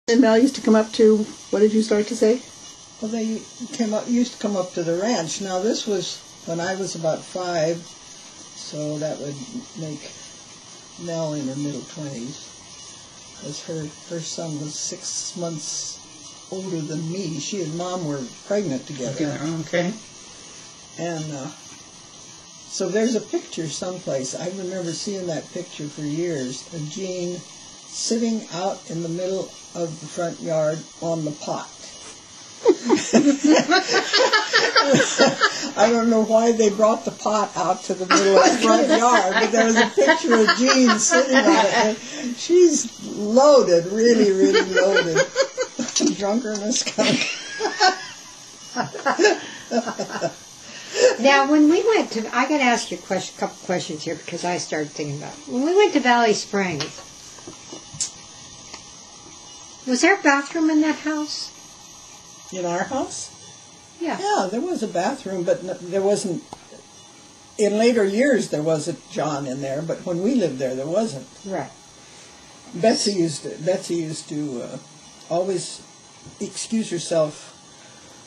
And Mel used to come up to, what did you start to say? Well, they used to come up to the ranch. Now, this was when I was about 5, so that would make Mel in her middle 20s. Because her son was 6 months older than me. She and Mom were pregnant together. Okay. And so there's a picture someplace. I remember seeing that picture for years of Jean sitting out in the middle of the front yard on the pot. I don't know why they brought the pot out to the middle of the front yard, but there was a picture of Jean sitting on it, and she's loaded, really, really loaded. Drunker than a skunk. Now, when we went to, I got to ask you a couple questions here because I started thinking about it. When we went to Valley Springs, was there a bathroom in that house? In our house? Yeah. Yeah, there was a bathroom, but there wasn't. In later years, there was a John in there, but when we lived there wasn't. Right. Betsy used to always excuse herself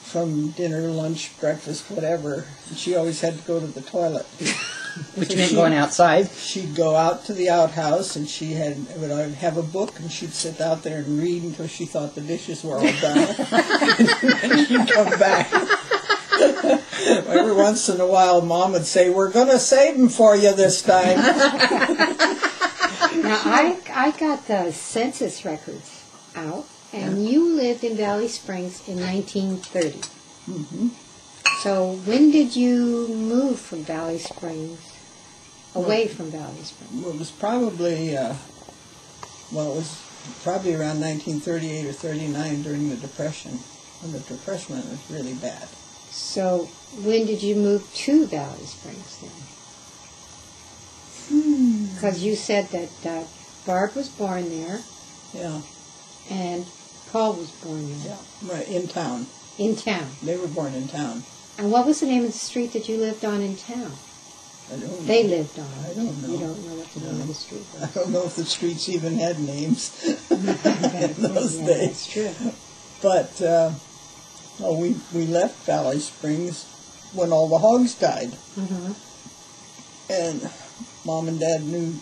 from dinner, lunch, breakfast, whatever. And she always had to go to the toilet. Which meant going outside? She'd go out to the outhouse, and she would have a book, and she'd sit out there and read until she thought the dishes were all done. And then she'd come back. Every once in a while, Mom would say, "We're going to save them for you this time." Now, I got the census records out, and you lived in Valley Springs in 1930. Mm-hmm. So when did you move from Valley Springs, away from Valley Springs? Well, it was probably, around 1938 or 39 during the Depression, when the Depression was really bad. So when did you move to Valley Springs then? Because you said that Barb was born there. Yeah. And Paul was born there. Yeah, right, in town. In town. They were born in town. And what was the name of the street that you lived on in town? I don't know. They lived on. I don't know. You don't know what the name of the street was. I don't know if the streets even had names in those days. That's true. But we left Valley Springs when all the hogs died. Mm-hmm. And Mom and Dad knew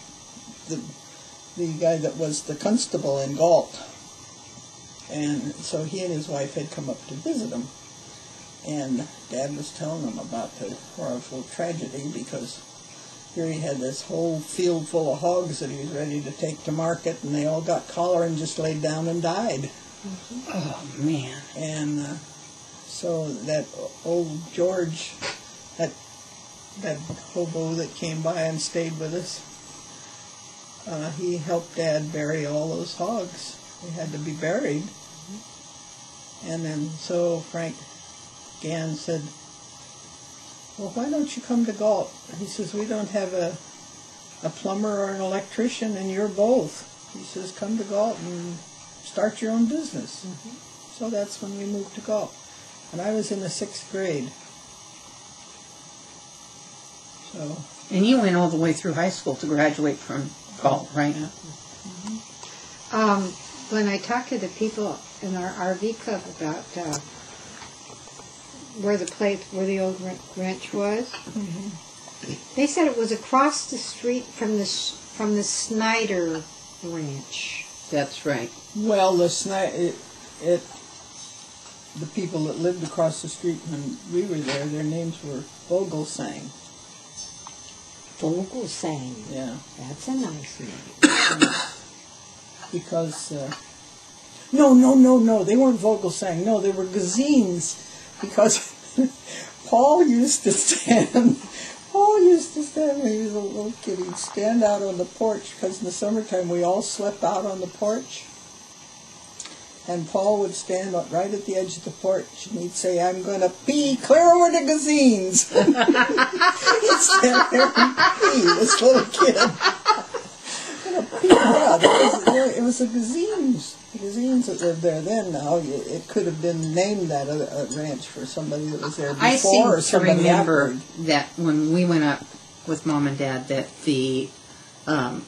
the guy that was the constable in Galt. And so he and his wife had come up to visit him. And Dad was telling them about the horrible tragedy because here he had this whole field full of hogs that he was ready to take to market, and they all got cholera and just laid down and died. Mm-hmm. Oh, man. And so that old George, that hobo that came by and stayed with us, he helped Dad bury all those hogs. They had to be buried. And then so Frank Gann said, "Well, why don't you come to Galt?" He says, "We don't have a plumber or an electrician, and you're both." He says, "Come to Galt and start your own business." Mm-hmm. So that's when we moved to Galt. And I was in the 6th grade. So. And you went all the way through high school to graduate from Galt, right? Yeah. Mm-hmm. When I talked to the people in our RV club about where the old ranch was, mm-hmm. They said it was across the street from the Snyder Ranch. That's right. Well, the people that lived across the street when we were there, their names were Vogelsang. Vogelsang. Yeah. That's a nice name. Because, no, they weren't Vogelsang. No, they were Gazines. Because Paul used to stand when he was a little kid. He'd stand out on the porch, because in the summertime we all slept out on the porch. And Paul would stand right at the edge of the porch, and he'd say, "I'm going to pee clear over to Gazines." He'd stand there and pee, this little kid. Yeah, it was the Gazines that lived there then. Now it could have been named that a ranch for somebody that was there before. I seem or to somebody remember after. that when we went up with Mom and Dad, that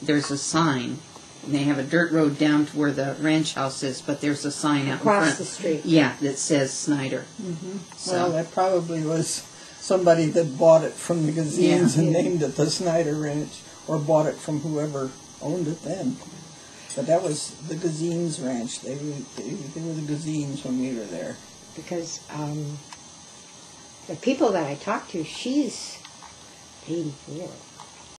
there's a sign And they have a dirt road down to where the ranch house is, but there's a sign out Across in front. the street. Yeah, that says Snyder. So, Well, that probably was somebody that bought it from the Gazines and Yeah. named it the Snyder Ranch, or bought it from whoever owned it then. But that was the Gazines Ranch. They were the Gazines when we were there. Because the people that I talked to, she's 84.